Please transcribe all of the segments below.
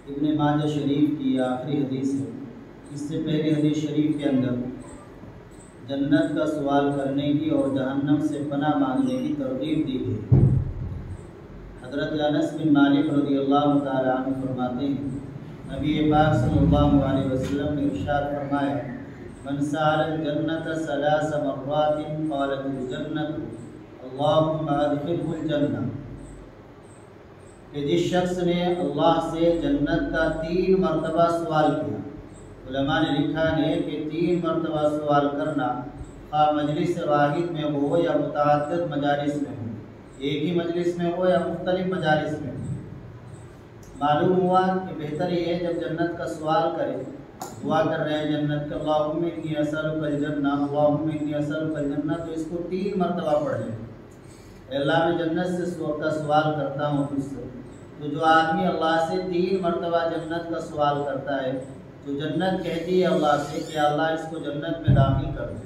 ابن ماجہ شریف کی آخری حدیث ہے۔ اس سے پہلے حدیث شریف کے اندر جنت کا سوال کرنے کی اور جہنم سے پناہ مانگنے کی ترغیب دی گئی۔ حضرت انس بن مالک رضی اللہ تعالیٰ عنہ فرماتے ہیں، نبی پاک صلی اللہ علیہ وسلم نے ارشاد فرمایا، من سأل الجنة 3 مرات قالت الجنة اللهم ادخله الجنة، کہ جس شخص نے اللہ سے جنت کا 3 مرتبہ سوال کیا۔ علماء نے لکھا ہے کہ 3 مرتبہ سوال کرنا خواہ مجلس واحد میں ہو یا متعدد مجالس میں ہو، ایک ہی مجلس میں ہو یا مختلف مجالس میں ہو۔ معلوم ہوا کہ بہتر یہ ہے جب جنت کا سوال کرے، دعا کر رہے ہیں جنت کا اللہم انی اسألک الجنہ اللہم انی اسألک الجنہ، تو اس کو 3 مرتبہ پڑھ لیں۔ اے اللہ میں جنت سے کا سوال کرتا ہوں تجھ سے۔ تو جو آدمی اللہ سے 3 مرتبہ جنت کا سوال کرتا ہے تو جنت کہتی ہے اللہ سے کہ اللہ اس کو جنت میں داخل کر دے۔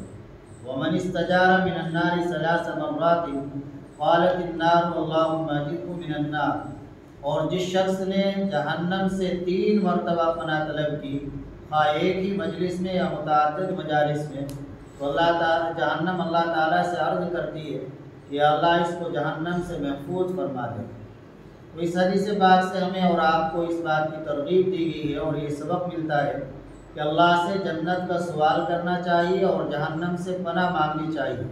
ومن استجار من النار 3 مرات قالت النار اللہم اجرہ من النار، اور جس شخص نے جہنم سے 3 مرتبہ پناہ طلب کی، خواہ ایک ہی مجلس میں یا متعدد مجالس میں، تو اللہ تعالی جہنم اللہ تعالیٰ سے عرض کرتی ہے کہ اللہ اس کو جہنم سے محفوظ فرما دے۔ تو اس حدیث پاک سے ہمیں اور آپ کو اس بات کی ترغیب دی گئی ہے اور یہ سبق ملتا ہے کہ اللہ سے جنت کا سوال کرنا چاہیے اور جہنم سے پناہ مانگنی چاہیے۔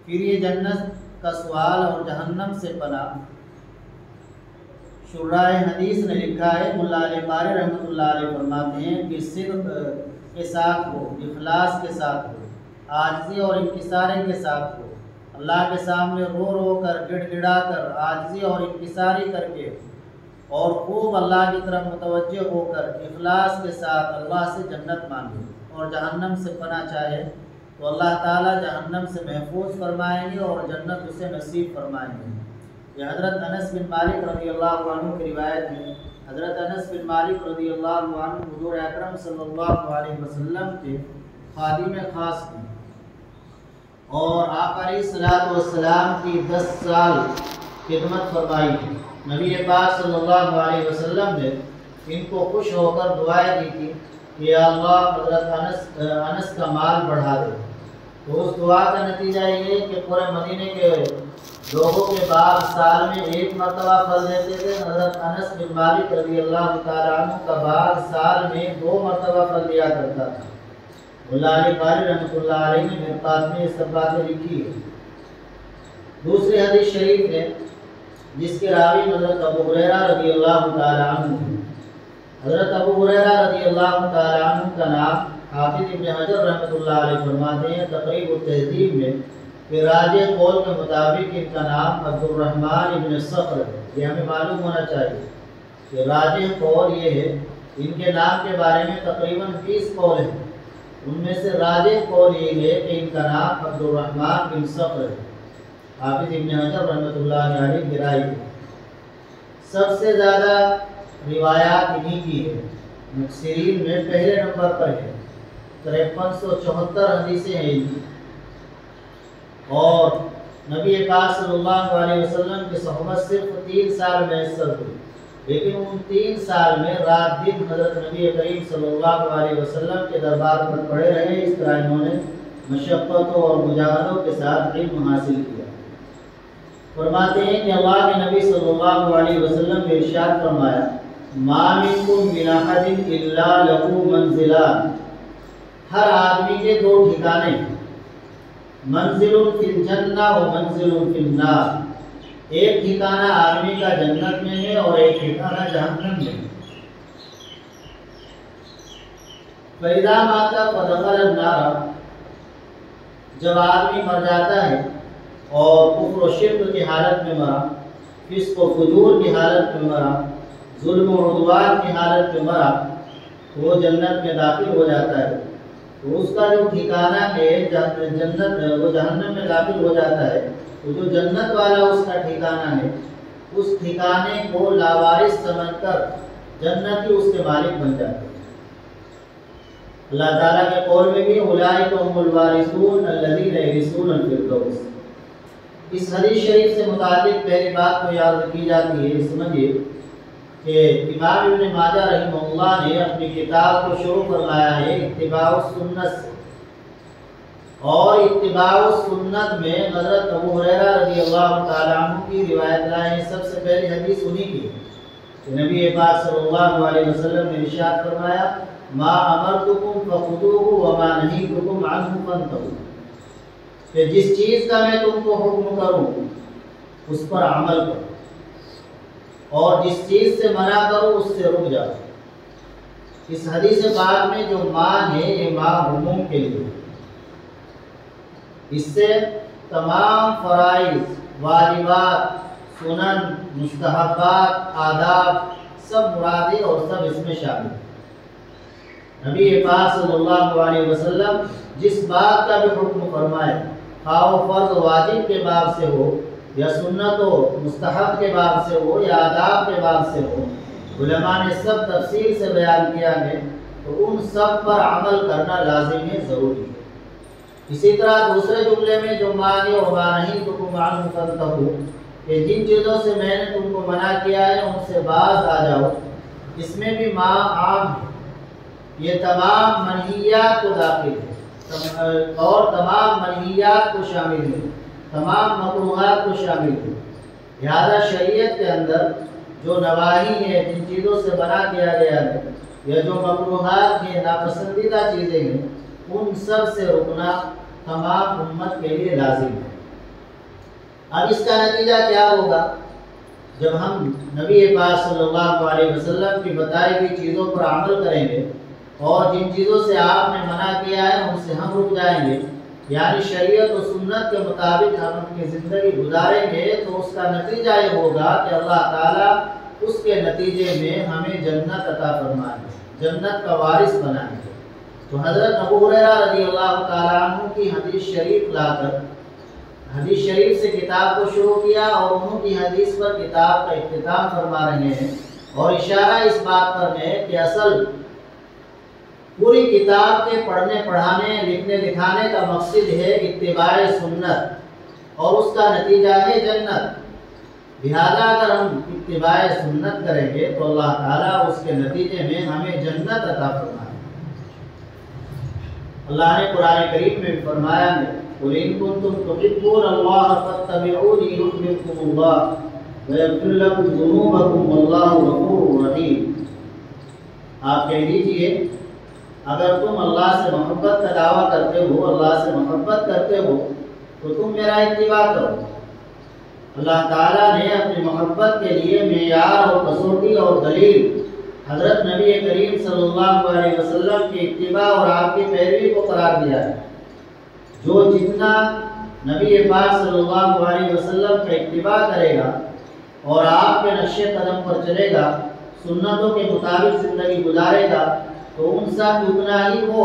پھر یہ جنت کا سوال اور جہنم سے پناہ شراح حدیث نے لکھا ہے، ملا علی قاری رحمۃ اللہ علیہ فرماتے ہیں کہ صدق کے ساتھ ہو، اخلاص کے ساتھ ہو، عاجزی اور انکساری کے ساتھ ہو، اللہ کے سامنے رو رو کر گڑ گڑا کر عاجزی اور انکساری کر کے اور خوب اللہ کی طرف متوجہ ہو کر اخلاص کے ساتھ اللہ سے جنت مانگے اور جہنم سے پناہ چاہے تو اللہ تعالیٰ جہنم سے محفوظ فرمائیں گے اور جنت اسے نصیب فرمائیں گے۔ یہ حضرت انس بن مالک رضی اللہ عنہ کی روایت ہے۔ حضرت انس بن مالک رضی اللہ عنہ حضور اکرم صلی اللہ علیہ وسلم کے خادم خاص تھے اور آپ علیہ الصلوۃ والسلام کی 10 سال خدمت فرمائی تھی۔ نبی پاک صلی اللہ علیہ وسلم نے ان کو خوش ہو کر دعائیں دی تھی کہ اللہ حضرت انس کا مال بڑھا دے۔ تو اس دعا کا نتیجہ یہ ہے کہ پورے مدینے کے لوگوں کے باغ سال میں 1 مرتبہ پھل دیتے تھے۔ حضرت انس بن مالک رضی اللہ تعالیٰ عنہ کا باغ سال میں 2 مرتبہ پھل دیا کرتا تھا۔ اللہ علیہ قاری رحمۃ اللہ علیہ نے میرے پاس میں یہ سب باتیں لکھی ہے۔ دوسری حدیث شریف ہے جس کے راوی حضرت ابو ہریرہ رضی اللہ تعالیٰ عنہ ہیں۔ حضرت ابو ہریرہ رضی اللہ تعالیٰ عنہ کا نام حافظ ابن حجر رحمۃ اللہ علیہ فرماتے ہیں تقریب التہذیب میں کہ راجح قول کے مطابق ان کا نام عبد الرحمن ابن صخر ہے۔ یہ ہمیں معلوم ہونا چاہیے کہ راجح قول یہ ہے، ان کے نام کے بارے میں تقریباً 20 قول ہیں، ان میں سے راجح قول یہ ہے کہ ان کا نام عبد الرحمن بن صخر ہے۔ حافظ ابن حجر رحمۃ اللہ علیہ کی رائے ہے۔ سب سے زیادہ روایات انہی کی ہے، مکثرین میں پہلے نمبر پر ہے، 5374 حدیثیں ہیں ان کی، اور نبی پاک صلی اللہ علیہ وسلم کی صحبت صرف 3 سال میسر ہوئی، لیکن ان 3 سال میں رات دن حضرت نبی کریم صلی اللہ علیہ وسلم کے دربار پر پڑے رہے۔ اس طرح انہوں نے مشقتوں اور مجاہدوں کے ساتھ علم حاصل کیا۔ فرماتے ہیں کہ اللہ کے نبی صلی اللہ علیہ وسلم نے ارشاد فرمایا، ما منکم من احد الا له منزلان، ہر آدمی کے 2 ٹھکانے ہیں، منزل فی الجنہ و منزل فی النار، ایک ٹھکانہ آدمی کا جنت میں ہے اور ایک ٹھکانہ جہنم میں ہے۔ فَإِذَا مَاتَ فَدَخَلَ النَّارَ، جب آدمی مر جاتا ہے اور کفر و شرک کی حالت میں مرا، فسق و فجور کی حالت میں مرا، ظلم و عدوان کی حالت میں مرا، تو وہ جنت میں داخل ہو جاتا ہے۔ تو اس کا جو ٹھکانہ ہے جنت، وہ جہنم میں داخل ہو جاتا ہے۔ تو جو جنت والا اس کا ٹھکانہ ہے، اس ٹھکانے کو لاوارث سمجھ کر جنت ہی اس کے مالک بن جاتے ہیں۔ اللہ تعالیٰ کے قول میں بھی اولئک هم الوارثون الذین یرثون الفردوس۔ اس حدیث شریف سے متعلق پہلی بات تو یاد کی جاتی ہے، سمجھیے کہ امام ابن ماجہ رحمہ اللہ نے اپنی کتاب کو شروع فرمایا ہے اتباع السنت سے، اور اتباع السنت میں حضرت ابو ہریرہ رضی اللہ تعالیٰ عنہ کی روایت لائیں۔ سب سے پہلی حدیث انہی کی ہے کہ نبی پاک صلی اللہ علیہ وسلم نے ارشاد فرمایا ما امرتکم فخذوہ وما نہیتکم عنہ فانتہوا، کہ جس چیز کا میں تم کو حکم کروں اس پر عمل کرو، اور جس چیز سے منع کرو اس سے رک جاؤ۔ اس حدیث پاک میں جو ماں ہے یہ ماں عموم کے لیے، اس سے تمام فرائض، واجبات، سنن، مستحبات، آداب سب مراد اور سب اس میں شامل ہیں۔ نبی پاک صلی اللہ علیہ وسلم جس بات کا بھی حکم فرمائے، خواہ وہ فرض واجب کے باب سے ہو یا سنت و مستحب کے باب سے ہو یا آداب کے باب سے ہو، علماء نے سب تفصیل سے بیان کیا ہے، تو ان سب پر عمل کرنا لازم ہے، ضروری ہے۔ اسی طرح دوسرے جملے میں جو مانے وما نہیتکم عنہ فانتہوا، کہ جن چیزوں سے میں نے تم کو منع کیا ہے ان سے باز آ جاؤ، اس میں بھی ماں عام ہے، یہ تمام منہیات کو داخل ہے اور تمام منہیات کو شامل ہے، تمام مکروہات کو شامل ہے۔ لہذا شریعت کے اندر جو نواہی ہے، جن چیزوں سے منع کیا گیا ہے یا جو مکروہات ہیں، ناپسندیدہ چیزیں ہیں، ان سب سے رکنا تمام امت کے لیے لازم ہے۔ اب اس کا نتیجہ کیا ہوگا؟ جب ہم نبی پاک صلی اللہ علیہ وسلم کی بتائی ہوئی چیزوں پر عمل کریں گے اور جن چیزوں سے آپ نے منع کیا ہے ان سے ہم رک جائیں گے، یعنی شریعت و سنت کے مطابق ہم اپنی زندگی گزاریں گے، تو اس کا نتیجہ یہ ہوگا کہ اللہ تعالیٰ اس کے نتیجے میں ہمیں جنت عطا فرمائیں گے، جنت کا وارث بنائیں گے۔ تو حضرت ابو ہریرہ رضی اللہ تعالیٰ عنہ کی حدیث شریف لا کر حدیث شریف سے کتاب کو شروع کیا، اور انہوں کی حدیث پر کتاب کا اختتام فرما رہے ہیں، اور اشارہ اس بات پر ہے کہ اصل پوری کتاب کے پڑھنے پڑھانے لکھنے لکھانے کا مقصد ہے اتباع سنت، اور اس کا نتیجہ ہے جنت۔ لہذا اگر ہم اتباع سنت کریں گے تو اللہ تعالیٰ اس کے نتیجے میں ہمیں جنت عطا فرمائے۔ اللہ نے قرآن کریم میں بھی فرمایا ہے قُلْ إِن كُنتُمْ تُحِبُّونَ اللَّهَ فَاتَّبِعُونِي يُحْبِبْكُمُ اللَّهُ وَيَغْفِرْ لَكُمْ ذُنُوبَكُمْ وَاللَّهُ غَفُورٌ رَحِيمٌ۔ آپ کہہ دیجئے اگر تم اللہ سے محبت کا دعویٰ کرتے ہو، اللہ سے محبت کرتے ہو، تو تم میرا اتباع کرو۔ اللہ تعالیٰ نے اپنی محبت کے لیے معیار اور کسوٹی اور دلیل حضرت نبی کریم صلی اللہ علیہ وسلم کی اتباع اور آپ کی پیروی کو قرار دیا ہے۔ جو جتنا نبی پاک صلی اللہ علیہ وسلم کا اتباع کرے گا اور آپ کے نقش قدم پر چلے گا، سنتوں کے مطابق زندگی گزارے گا، تو ان سب اتنا ہی وہ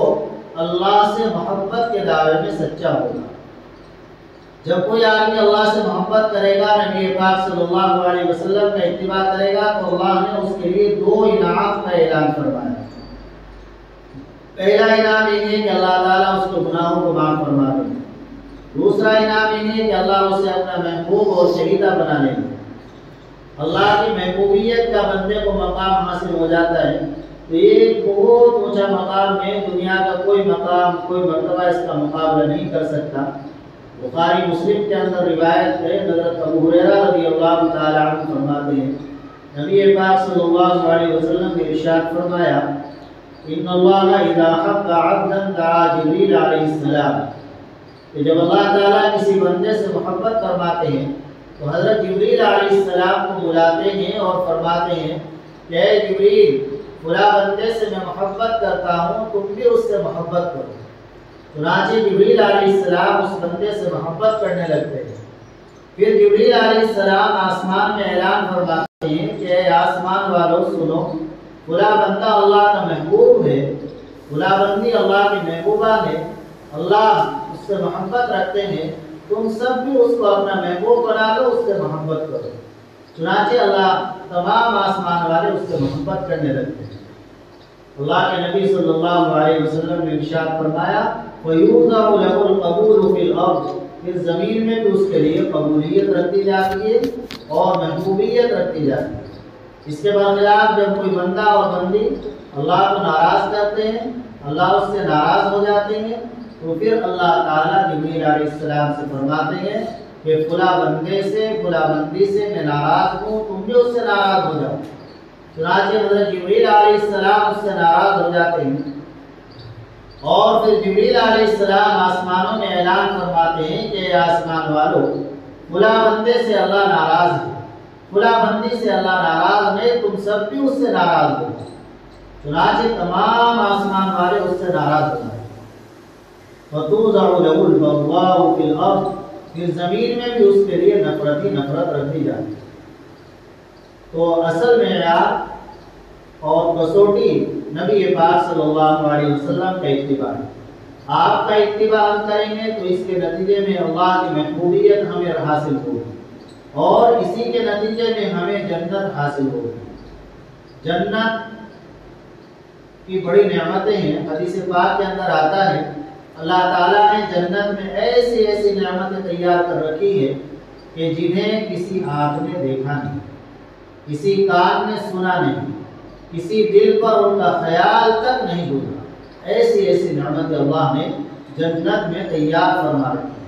اللہ سے محبت کے دعوے میں سچا ہوگا۔ جب کوئی آدمی اللہ سے محبت کرے گا، نبی پاک صلی اللہ علیہ وسلم کا اتباع کرے گا، تو اللہ نے اس کے لیے 2 انعام کا اعلان فرمایا۔ پہلا انعام یہ ہے کہ اللہ تعالیٰ اس کے گناہوں کو معاف فرما دیں گے۔ دوسرا انعام یہ ہے کہ اللہ اسے اپنا محبوب اور شہیدہ بنا لیں گے۔ اللہ کی محبوبیت کا بندے کو مقام حاصل ہو جاتا ہے، تو یہ بہت اونچا مقام ہے، دنیا کا کوئی مقام کوئی مرتبہ اس کا مقابلہ نہیں کر سکتا۔ بخاری مسلم کے اندر روایت ہے، حضرت ابو ہریرہ رضی اللہ تعالی عنہ فرماتے ہیں نبی پاک صلی اللہ علیہ وسلم نے ارشاد فرمایا ان اللہ اذا حب عبدا دعا جبریل علیہ السلام، کہ جب اللہ تعالیٰ کسی بندے سے محبت فرماتے ہیں تو حضرت جبریل علیہ السلام کو بلاتے ہیں اور فرماتے ہیں کہ اے جبریل، فلاں بندے سے میں محبت کرتا ہوں، تم بھی اس سے محبت کرو۔ چنانچہ جبریل علیہ السلام اس بندے سے محبت کرنے لگتے ہیں۔ پھر جبریل علیہ السلام آسمان میں اعلان فرماتے ہیں کہ اے آسمان والوں سنو، فلاں بندہ اللہ کا محبوب ہے، فلاں بندی اللہ کی محبوبہ ہے، اللہ اس سے محبت رکھتے ہیں، تم سب بھی اس کو اپنا محبوب بنا دو، اس سے محبت کرو۔ چنانچہ اللہ تمام آسمان والے اس سے محبت کرنے لگتے ہیں۔ اللہ کے نبی صلی اللہ علیہ وسلم نے ارشاد فرمایا وَيُوضَعُ لَهُ الْقَبُولُ فِي الْأَرْضِ، پھر زمین میں بھی اس کے لیے قبولیت رکھی جاتی ہے اور محبوبیت رکھی جاتی ہے۔ اس کے برخلاف جب کوئی بندہ اور بندی اللہ کو ناراض کرتے ہیں، اللہ اس سے ناراض ہو جاتے ہیں، تو پھر اللہ تعالیٰ جبریل علیہ السلام سے فرماتے ہیں کہ فلاں بندے سے فلاں بندی سے میں ناراض ہوں، تم بھی اس سے ناراض ہو جاؤ۔ چنانچہ حضرت جبریل علیہ السلام اس سے ناراض ہو جاتے ہیں، اور پھر جبریل علیہ السلام آسمانوں میں اعلان فرماتے ہیں کہ اے آسمان والو، فلاں بندے سے اللہ ناراض ہے، فلاں بندی سے اللہ ناراض ہے، تم سب بھی اس سے ناراض ہو۔ چنانچہ تمام آسمان والے اس سے ناراض ہو جائیں۔ فَتُوضَعُ لَهُ الْبَغْضَاءُ فِي الْأَرْضِ، پھر زمین میں بھی اس کے لیے نفرت ہی نفرت رکھ دی جاتی۔ تو اصل معیار اور کسوٹی نبی پاک صلی اللہ علیہ وسلم کا اتباع ہے۔ آپ کا اتباع ہم کریں گے تو اس کے نتیجے میں اللہ کی محبوبیت ہمیں حاصل ہوگی، اور اسی کے نتیجے میں ہمیں جنت حاصل ہوگی۔ جنت کی بڑی نعمتیں ہیں، حدیث پاک کے اندر آتا ہے اللہ تعالیٰ نے جنت میں ایسی ایسی نعمتیں تیار کر رکھی ہے کہ جنہیں کسی آنکھ نے دیکھا نہیں، کسی کان نے سنا نہیں، کسی دل پر ان کا خیال تک نہیں گزرا۔ ایسی ایسی نعمتیں اللہ نے جنت میں تیار فرما رکھی ہے۔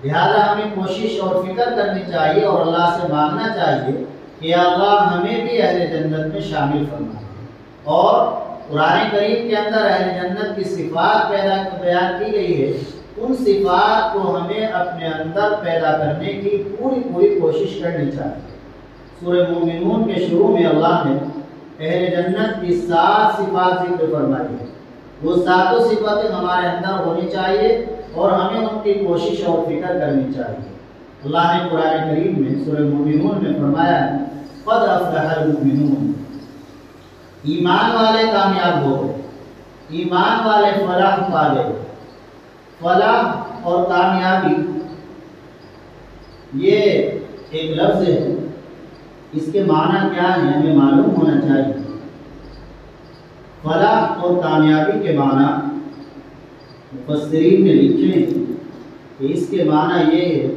لہذا ہمیں کوشش اور فکر کرنی چاہیے اور اللہ سے مانگنا چاہیے کہ اللہ ہمیں بھی اہل جنت میں شامل فرمائے۔ اور قرآن کریم کے اندر اہل جنت کی صفات بیان کی گئی ہے، ان صفات کو ہمیں اپنے اندر پیدا کرنے کی پوری کوشش کرنی چاہیے۔ سورہ مومنون کے شروع میں اللہ نے اہل جنت کی 7 صفات ذکر فرمائی ہے۔ وہ 7 صفاتیں ہمارے اندر ہونی چاہیے اور ہمیں ان کی کوشش اور فکر کرنی چاہیے۔ اللہ نے قرآن کریم میں سورہ مومنون میں فرمایا ہے قد افلح المؤمنون، ایمان والے کامیاب ہو گئے، ایمان والے فلاح پا گئے۔ فلاح اور کامیابی یہ ایک لفظ ہے، اس کے معنی کیا ہے ہمیں معلوم ہونا چاہیے۔ فلاح اور کامیابی کے معنی مفسرین نے لکھے ہیں کہ اس کے معنی یہ ہے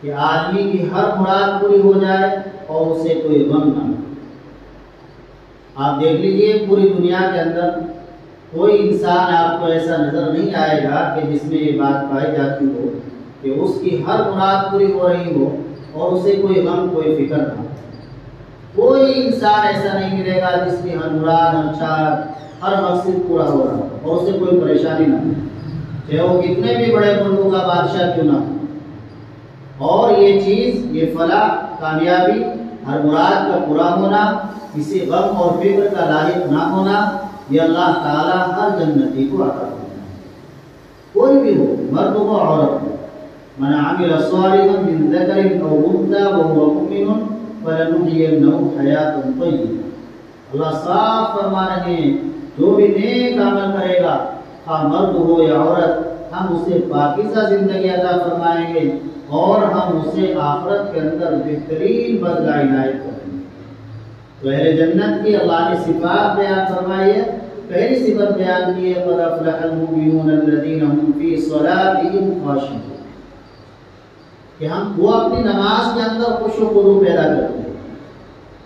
کہ آدمی کی ہر مراد پوری ہو جائے اور اسے کوئی غم نہ ہو۔ آپ دیکھ لیجئے پوری دنیا کے اندر کوئی انسان آپ کو ایسا نظر نہیں آئے گا کہ جس میں یہ بات پائی جاتی ہو کہ اس کی ہر مراد پوری ہو رہی ہو اور اسے کوئی غم کوئی فکر نہ ہو۔ کوئی انسان ایسا نہیں ملے گا جس کی ہر مراد ہر چاہت ہر مقصد پورا ہو رہا ہو اور اسے کوئی پریشانی نہ ہو، چاہے وہ کتنے بھی بڑے ملکوں کا بادشاہ کیوں نہ ہو۔ اور یہ چیز، یہ فلاح کامیابی، ہر مراد کا پورا ہونا، کسی غم اور فکر کا لاحق نہ ہونا، یہ اللہ تعالیٰ ہر جنتی کو عطا کرتا ہے، کوئی بھی ہو، مرد ہو عورت ہو۔ من عمل صالحا من ذکر او انثى وهو مؤمن فلنحيينه حیاة طیبہ۔ اللہ صاف فرما رہے ہیں جو بھی نیک عمل کرے گا، خواہ مرد ہو یا عورت، ہم اسے پاکیزہ زندگی عطا فرمائیں گے اور ہم اسے آخرت کے اندر بہترین بدلہ عنایت کریں گے۔ تو اہل جنت کی اللہ نے صفات بیان فرمائی ہے۔ پہلی صفت بیان کی ہے قد افلح المؤمنون الذین هم فی صلاتهم خاشعون، کہ وہ اپنی نماز کے اندر خشوع و خضوع پیدا کرتے ہیں۔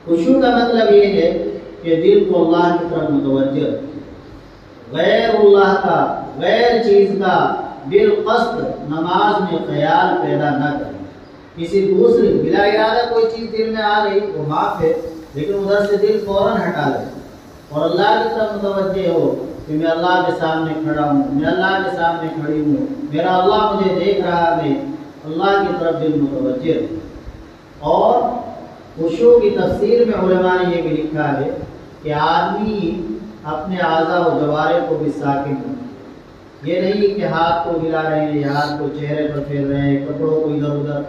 خشوع کا مطلب یہ ہے کہ دل کو اللہ کی طرف متوجہ، غیر اللہ کا، غیر چیز کا بالقصد نماز میں خیال پیدا نہ کریں۔ کسی دوسری بلا ارادہ کوئی چیز دل میں آ گئی وہ معاف ہے، لیکن ادھر سے دل فوراً ہٹا لے اور اللہ کی طرف متوجہ ہو کہ میں اللہ کے سامنے کھڑا ہوں، میں اللہ کے سامنے کھڑی ہوں، میرا اللہ مجھے دیکھ رہا ہے، اللہ کی طرف دل متوجہ ہو۔ اور خشوع کی تفسیر میں علماء نے یہ بھی لکھا ہے کہ آدمی اپنے اعضاء و جوارح کو بھی ساکن کرے، یہ نہیں کہ ہاتھ کو ہلا رہے ہیں یا ہاتھ کو چہرے پر پھیر رہے ہیں، کپڑوں کو ادھر ادھر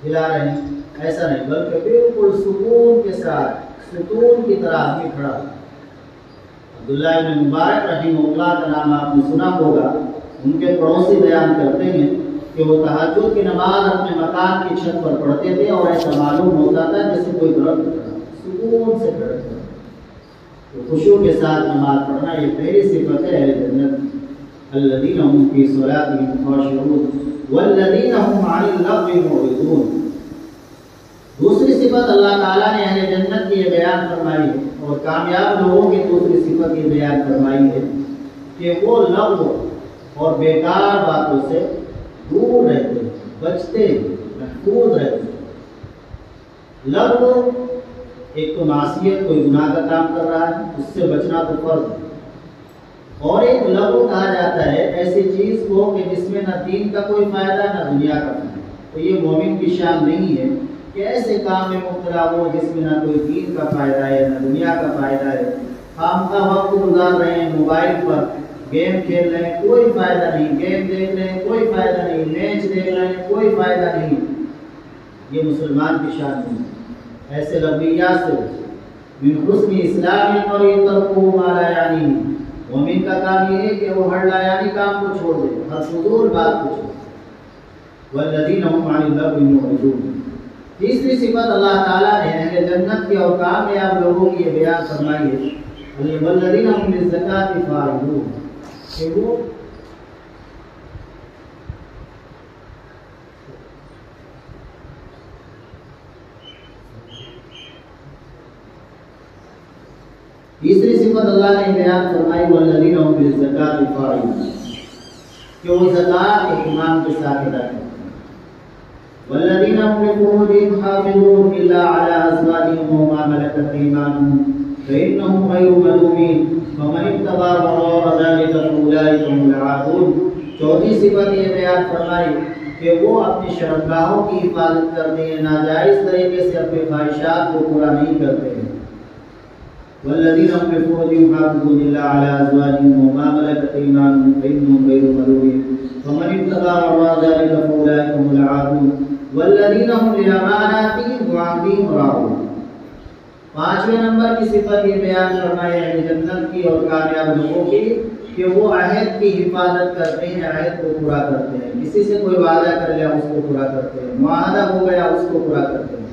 ہلا رہے ہیں، ایسا نہیں، بلکہ بالکل سکون کے ساتھ ستون کی طرح آدمی کھڑا ہے۔ عبداللہ بن مبارک رحمہ اللہ کا نام آپ نے سنا ہوگا، ان کے پڑوسی بیان کرتے ہیں کہ وہ تہجد کی نماز اپنے مکان کی چھت پر پڑھتے تھے اور ایسا معلوم ہوتا تھا جیسے کوئی درخت کھڑا، سکون سے کھڑے تھے۔ تو خشوع کے ساتھ نماز پڑھنا یہ پہلی صفت ہے اہل جنت، الذین هم فی صلاتهم خاشعون والذین هم عن اللغو معرضون۔ دوسری صفت اللہ تعالیٰ نے اہل جنت کی یہ بیان فرمائی ہے، اور کامیاب لوگوں کی دوسری صفت یہ بیان فرمائی ہے کہ وہ لغو اور بیکار باتوں سے دور رہتے ہیں، بچتے ہیں، محفوظ رہتے ہیں۔ لغو ایک تو معصیت، کوئی گناہ کا کام کر رہا ہے، اس سے بچنا تو فرض ہے، اور ایک لغو کہا جاتا ہے ایسی چیز کو کہ جس میں نہ دین کا کوئی فائدہ نہ دنیا کا فائدہ۔ تو یہ مومن کی شان نہیں ہے کہ ایسے کام میں مبتلا ہو جس میں نہ کوئی دین کا فائدہ ہے نہ دنیا کا فائدہ ہے، خامخواہ وقت گزار رہے ہیں موبائل پر، گیم کھیل رہے ہیں، کوئی فائدہ نہیں، گیم دیکھ رہے ہیں، کوئی فائدہ نہیں، میچ دیکھ رہے ہیں، کوئی فائدہ نہیں۔ یہ مسلمان کی شان نہیں ہے، ایسے لغویات سے من حسن اسلام المرء ترکہ ما لا یعنیہ۔ مومن کا کام یہ ہے کہ وہ ہر لا یعنی کام کو چھوڑ دے، ہر فضول بات کو چھوڑ دے۔ والذین هم عن اللغو معرضون۔ تیسری صفت اللہ تعالیٰ نے اہل جنت کی اور کامیاب لوگوں کی یہ بیان فرمائی ہے، والذین هم للزکاۃ فاعلون، کہ وہ تیسری صفت اللہ نے بیان فرمائی والذین هم للزکاۃ فاعلون، کہ وہ زکات اہتمام کے ساتھ ادا کرتے ہیں۔ والذین هم لفروجهم حافظون الا علی ازواجهم وما ملکت ایمانهم فإنهم غیر ملومین فمن ابتغى وراء ذلك فأولئک هم العادون۔ چوتھی صفت یہ بیان فرمائی کہ وہ اپنی شرمگاہوں کی حفاظت کرتے ہیں، ناجائز طریقے سے اپنے خواہشات کو پورا نہیں کرتے ہیں۔ والذین هم لفروجهم حافظون الا علی ازواجهم وما ملکت ایمانهم فإنهم غیر ملومین فمن ابتغى وراء ذلك فأولئک هم العادون۔ والذین هم لأماناتهم وعهدهم راعون۔ پانچویں نمبر کی صفت یہ بیان فرمائی ہے جنت کی اور کامیاب لوگوں کی کہ وہ عہد کی حفاظت کرتے ہیں، عہد کو پورا کرتے ہیں۔ کسی سے کوئی وعدہ کر لیا اس کو پورا کرتے ہیں، معاہدہ ہو گیا اس کو پورا کرتے ہیں۔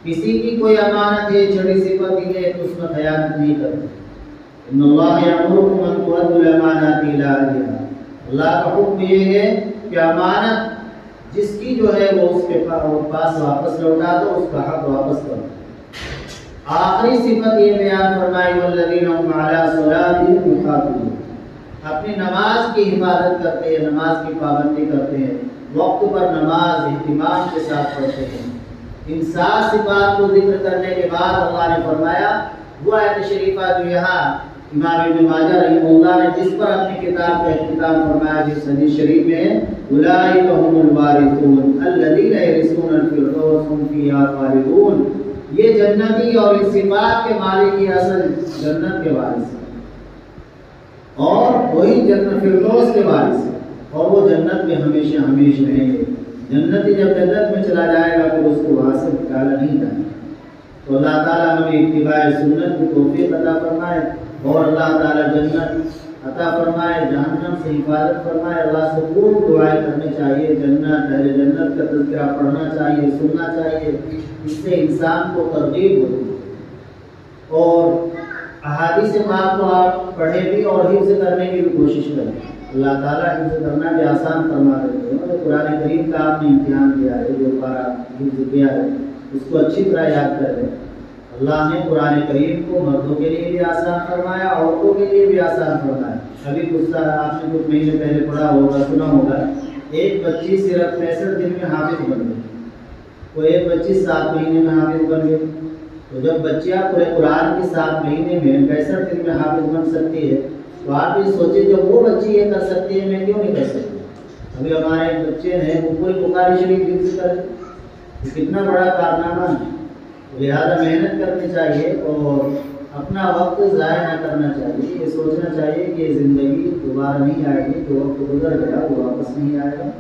کسی کی کوئی امانت ہے، چھڑی صفت یہ ہے تو اس میں خیانت نہیں کرتے۔ ان اللہ یامرکم ان تؤدوا الامانات الی اہلہا۔ اللہ کا حکم یہ ہے کہ امانت جس کی جو ہے وہ اس کے پاس واپس لوٹا دو، اس کا حق واپس کرو۔ آخری صفت یہ بیان فرمائی والذین هم علی صلاتهم یحافظون، اپنی نماز کی حفاظت کرتے ہیں، نماز کی پابندی کرتے ہیں، وقت پر نماز اہتمام کے ساتھ پڑھتے ہیں۔ ان 7 صفات کو ذکر کرنے کے بعد اللہ نے فرمایا وہ آیت شریفہ جو یہاں امام ابن ماجہ رحمہ اللہ نے جس پر اپنی کتاب کا اختتام فرمایا، جس حدیث شریف میں اولئک هم الوارثون الذین یرثون الفردوس هم فیہا خالدون، یہ جنتی اور ان صفات کے مالک کی اصل جنت کے وارث ہے اور وہی جنت فردوس کے وارث ہے، اور وہ جنت میں ہمیشہ ہمیشہ رہیں گے۔ جنتی جب جنت میں چلا جائے گا پھر اس کو وہاں سے نکالا نہیں جائے گا۔ تو اللہ تعالیٰ ہمیں اتباع سنت کی توفیق عطا فرمائے، اور اللہ تعالیٰ جنت عطا فرمائے، جہنم سے حفاظت فرمائے۔ اللہ سے خوب دعائیں کرنی چاہیے، جنت اہل جنت کا تذکرہ پڑھنا چاہیے، سننا چاہیے، اس سے انسان کو ترغیب ہوتی ہے۔ اور احادیث پاک کو آپ پڑھیں بھی اور حفظ کرنے کی بھی کوشش کریں، اللہ تعالیٰ حفظ کرنا بھی آسان فرما دیتے ہیں۔ اور قرآن کریم کا آپ نے امتحان کیا ہے، جو پارا حفظ کیا ہے اس کو اچھی طرح یاد کر لیں۔ اللہ نے قرآن کریم کو مردوں کے لیے بھی آسان فرمایا، عورتوں کے لیے بھی آسان فرمایا۔ ابھی کچھ آپ نے کچھ مہینے پہلے پڑھا ہوگا، سنا ہوگا، ایک بچی صرف 65 دن میں حافظ بن گئی، کوئی ایک بچی 7 مہینے میں حافظ بن گئی۔ تو جب بچیاں پورے قرآن کی 7 مہینے میں 65 دن میں حافظ بن سکتی ہے تو آپ یہ سوچیں جب وہ بچی یہ کر سکتی ہے میں کیوں نہیں کر سکتی؟ ابھی ہمارے بچے ہیں وہ پوری بخاری شریف حفظ کریں، کتنا بڑا کارنامہ ہے۔ لہذا محنت کرنی چاہیے اور اپنا وقت ضائع نہ کرنا چاہیے، یہ سوچنا چاہیے کہ زندگی دوبارہ نہیں آئے گی، جو وقت گزر گیا وہ واپس نہیں آئے گا۔